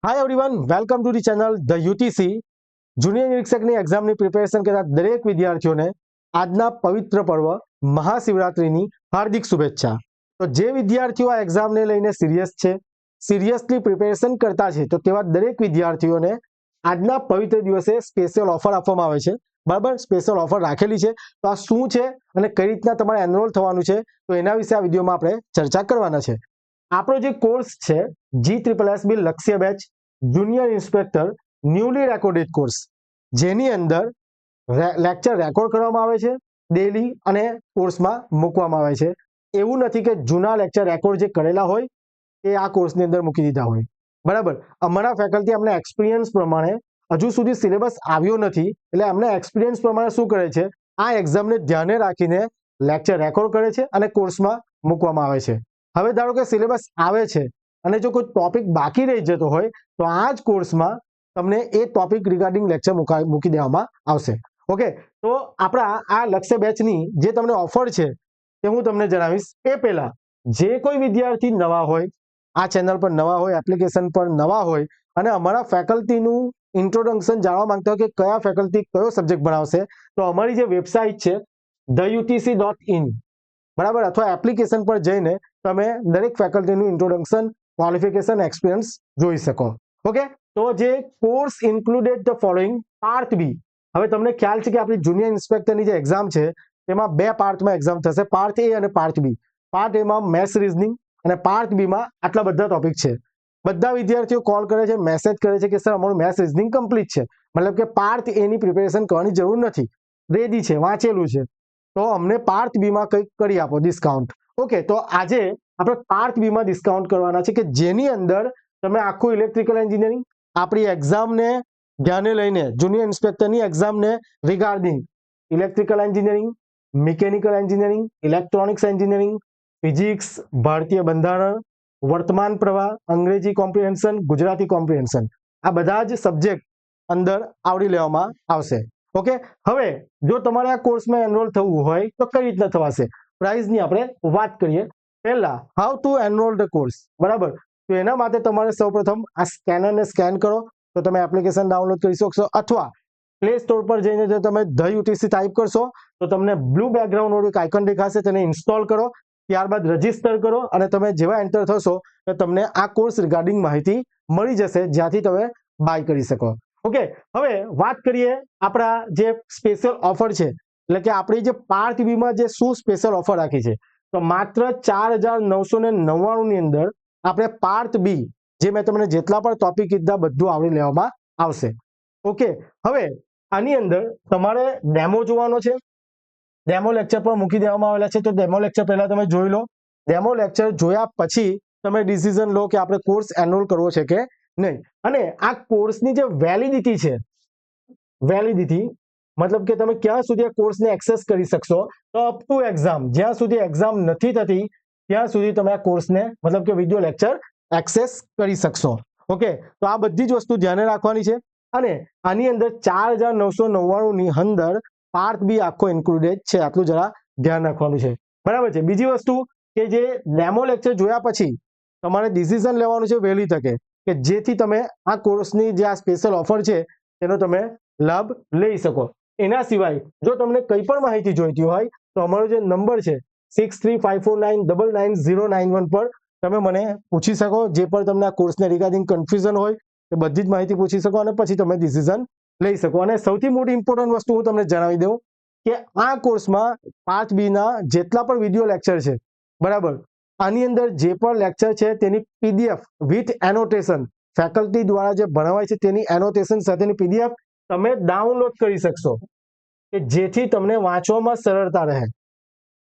Hi everyone, welcome to the channel the UTC. Junior નિરીક્ષકની એક્ઝામની preparation કરતા દરેક વિદ્યાર્થીઓને આજના પવિત્ર પર્વ મહાશિવરાત્રિની હાર્દિક શુભેચ્છા. તો જે વિદ્યાર્થીઓ આ એક્ઝામને લઈને સિરિયસ છે, સિરિયસલી પ્રિપેરેશન કરતા છે, તો તેવા દરેક વિદ્યાર્થીઓને આજના પવિત્ર દિવસે સ્પેશિયલ ઓફર આપવામાં આવે છે. બરાબર, સ્પેશિયલ ઓફર રાખેલી છે. તો આ શું છે અને કઈ રીતના તમારે એનરોલ થવાનું છે, તો એના વિશે આ વિડીયોમાં આપણે ચર્ચા કરવાના છે. આપણો જે કોર્સ છે GSSB લક્ષ્ય batch junior inspector newly recorded course, જેની અંદર લેક્ચર રેકોર્ડ કરવામાં આવે છે ડેલી અને કોર્સમાં મૂકવામાં આવે છે. એવું નથી કે જૂના લેક્ચર રેકોર્ડ જે કરેલા હોય એ આ કોર્સની અંદર મૂકી દીધા હોય. બરાબર, અમારા ફેકલ્ટી અમને એક્સપિરિયન્સ પ્રમાણે હજુ સુધી સિલેબસ આવ્યો નથી, એટલે અમને એક્સપિરિયન્સ પ્રમાણે શું કરે છે, આ એક્ઝામને ધ્યાને રાખીને લેક્ચર રેકોર્ડ કરે છે અને કોર્સમાં મૂકવામાં આવે છે. હવે ધારો કે સિલેબસ આવે છે અને જો કોઈ ટોપિક બાકી રહી જતો હોય તો આ જ કોર્સમાં તમને એ ટોપિક રિગાર્ડિંગ લેક્ચર મૂકી દેવામાં આવશે. ઓકે, તો આપણા આ લક્ષ્ય બેચની જે તમને ઓફર છે તે હું તમને જણાવીશ. એ પહેલા જે કોઈ વિદ્યાર્થી નવા હોય, આ ચેનલ પર નવા હોય, એપ્લિકેશન પર નવા હોય અને અમારા ફેકલ્ટીનું ઇન્ટ્રોડક્શન જાણવા માંગતા હોય કે કયા ફેકલ્ટી કયો સબ્જેક્ટ ભણાવશે, તો અમારી જે વેબસાઇટ છે theutc.in, બરાબર, અથવા એપ્લિકેશન પર જઈને તમે દરેક ફેકલ્ટીનું ઇન્ટ્રોડક્શન, ક્વોલિફિકેશન, એક્સપિરિયન્સ જોઈ શકો. ઓકે, તો જે course included the following part B. હવે તમને ખ્યાલ છે કે આપણી જુનિયર ઇન્સ્પેક્ટરની જે એક્ઝામ છે તેમાં બે પાર્ટમાં એક્ઝામ થશે, પાર્ટ એ અને પાર્ટ બી. પાર્ટ એમાં મેથ્સ રીઝનિંગ અને પાર્ટ બીમાં આટલા બધા ટોપિક છે. બધા વિદ્યાર્થીઓ કોલ કરે છે, મેસેજ કરે છે કે સર અમારું મેથ્સ રીઝનિંગ કમ્પ્લીટ છે, મતલબ કે પાર્ટ એ ની પ્રિપેરેશન કરવાની જરૂર નથી, રેડી છે, વાંચેલું છે, તો અમને પાર્ટ બી માં કંઈક કરી આપો ડિસ્કાઉન્ટ. ઓકે, તો આજે આપણે પાર્ટ બી માં ડિસ્કાઉન્ટ કરવાના છે કે જેની અંદર તમે આખું ઇલેક્ટ્રિકલ એન્જિનિયરિંગ, આપણી એક્ઝામને ધ્યાને લઈને જુનિયર ઇન્સ્પેક્ટરની એક્ઝામને regarding electrical engineering, mechanical engineering, electronics engineering, physics, ભારતીય બંધારણ, વર્તમાન પ્રવાહ, અંગ્રેજી કોમ્પ્રિહેન્શન, ગુજરાતી કોમ્પ્રિહેન્શન, આ બધા જ સબ્જેક્ટ અંદર આવરી લેવામાં આવશે. ઓકે, હવે જો તમારે આ કોર્સમાં એનરોલ થવું હોય તો કઈ રીતના થવાશે, પ્રાઇઝની આપણે વાત કરીએ. પહેલા how to enrol the course, બરાબર. તો એના માટે તમારે સૌપ્રથમ આ સ્કેનરને સ્કેન કરો તો તમે એપ્લિકેશન ડાઉનલોડ કરી શકશો, અથવા પ્લે સ્ટોર પર જઈને જો તમે ધ યુટીસી ટાઈપ કરશો તો તમને બ્લુ બેકગ્રાઉન્ડ વાળું એક આઇકન દેખાશે, તેને ઇન્સ્ટોલ કરો, ત્યારબાદ રજીસ્ટર કરો અને તમે જેવા એન્ટર થશો તો તમને આ કોર્સ રિગાર્ડિંગ માહિતી મળી જશે, જ્યાંથી તમે બાય કરી શકો. ઓકે, હવે વાત કરીએ આપણા જે સ્પેશિયલ ઓફર છે, એટલે કે આપણી જે પાર્ટ બી માં જે શું સ્પેશિયલ ઓફર રાખી છે, તો માત્ર 4,999 ની અંદર આપણે પાર્ટ બી, જે મેં તમને જેટલા પણ ટોપિક કીધા બધું આવરી લેવામાં આવશે. ઓકે, હવે આની અંદર તમારે ડેમો જોવાનો છે, ડેમો લેક્ચર પણ મૂકી દેવામાં આવેલા છે, તો ડેમો લેક્ચર પહેલા તમે જોઈ લો. ડેમો લેક્ચર જોયા પછી તમે ડિસિઝન લો કે આપણે કોર્સ એનરોલ કરવો છે કે નહીં. અને આ કોર્સની જે વેલિડિટી છે, વેલિડિટી મતલબ કે તમે ક્યાં સુધી આ કોર્સને એક્સેસ કરી શકશો, તો અપ ટુ એક્ઝામ, જ્યાં સુધી એક્ઝામ નથી થતી ત્યાં સુધી તમે આ કોર્સને મતલબ કે વિડીયો લેક્ચર એક્સેસ કરી શકશો. ઓકે, તો આ બધી જ વસ્તુ ધ્યાને રાખવાની છે. અને આની અંદર 4,999 ની અંદર પાર્ટ બી આખો ઇન્ક્લુડેડ છે, આટલું જરા ધ્યાન રાખવાનું છે, બરાબર છે. બીજી વસ્તુ કે જે ડેમો લેક્ચર જોયા પછી તમારે ડિસિઝન લેવાનું છે વહેલી તકે, કે જેથી તમે આ કોર્સની જે આ સ્પેશિયલ ઓફર છે તેનો તમે લાભ લઈ શકો. એના સિવાય જો તમને કંઈ પણ માહિતી જોઈતી હોય તો અમારો જે નંબર છે 6354999091 પર તમે મને પૂછી શકો, જે પણ તમને આ કોર્સને રિગાર્ડિંગ કન્ફ્યુઝન હોય એ બધી જ માહિતી પૂછી શકો અને પછી તમે ડિસિઝન લઈ શકો. અને સૌથી મોટી ઇમ્પોર્ટન્ટ વસ્તુ હું તમને જણાવી દઉં કે આ કોર્સમાં પાર્ટ બી ના જેટલા પણ વિડીયો લેક્ચર છે, બરાબર, આની અંદર જે પણ લેક્ચર છે તેની પીડીએફ વિથ એનોટેશન, ફેકલ્ટી દ્વારા જે ભણાવાય છે તેની એનોટેશન સાથેની પીડીએફ તમે ડાઉનલોડ કરી શકશો, કે જેથી તમને વાંચવામાં સરળતા રહે.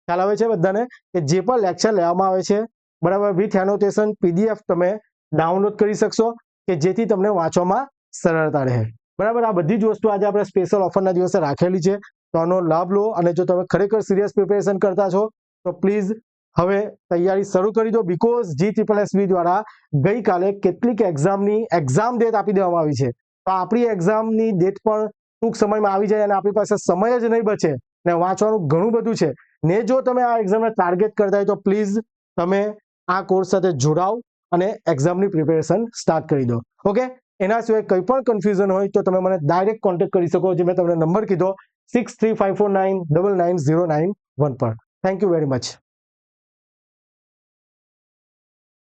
ખ્યાલ આવે છે બધાને કે જે પણ લેક્ચર લેવામાં આવે છે, બરાબર, વિથ એનોટેશન પીડીએફ તમે ડાઉનલોડ કરી શકશો, કે જેથી તમને વાંચવામાં સરળતા રહે. બરાબર, આ બધી જ વસ્તુ આજે આપણે સ્પેશિયલ ઓફરના દિવસે રાખેલી છે, તો આનો લાભ લો. અને જો તમે ખરેખર સિરિયસ પ્રિપેરેશન કરતા છો તો પ્લીઝ હવે તૈયારી શરૂ કરી દો, બીકોઝ GSSB દ્વારા ગઈકાલે કેટલીક એક્ઝામની એક્ઝામ ડેટ આપી દેવામાં આવી છે. તો આપણી એક્ઝામની ડેટ પણ ટૂંક સમયમાં આવી જાય અને આપણી પાસે સમય જ નહીં બચે ને વાંચવાનું ઘણું બધું છે ને. જો તમે આ એક્ઝામને ટાર્ગેટ કરતા હોય તો પ્લીઝ તમે આ કોર્સ સાથે જોડાઓ અને એક્ઝામની પ્રિપેરેશન સ્ટાર્ટ કરી દો. ઓકે, એના સિવાય કંઈ પણ કન્ફ્યુઝન હોય તો તમે મને ડાયરેક્ટ કોન્ટેક્ટ કરી શકો. જે મેં તમને નંબર કીધો 6354999091 પર. Thank you very much.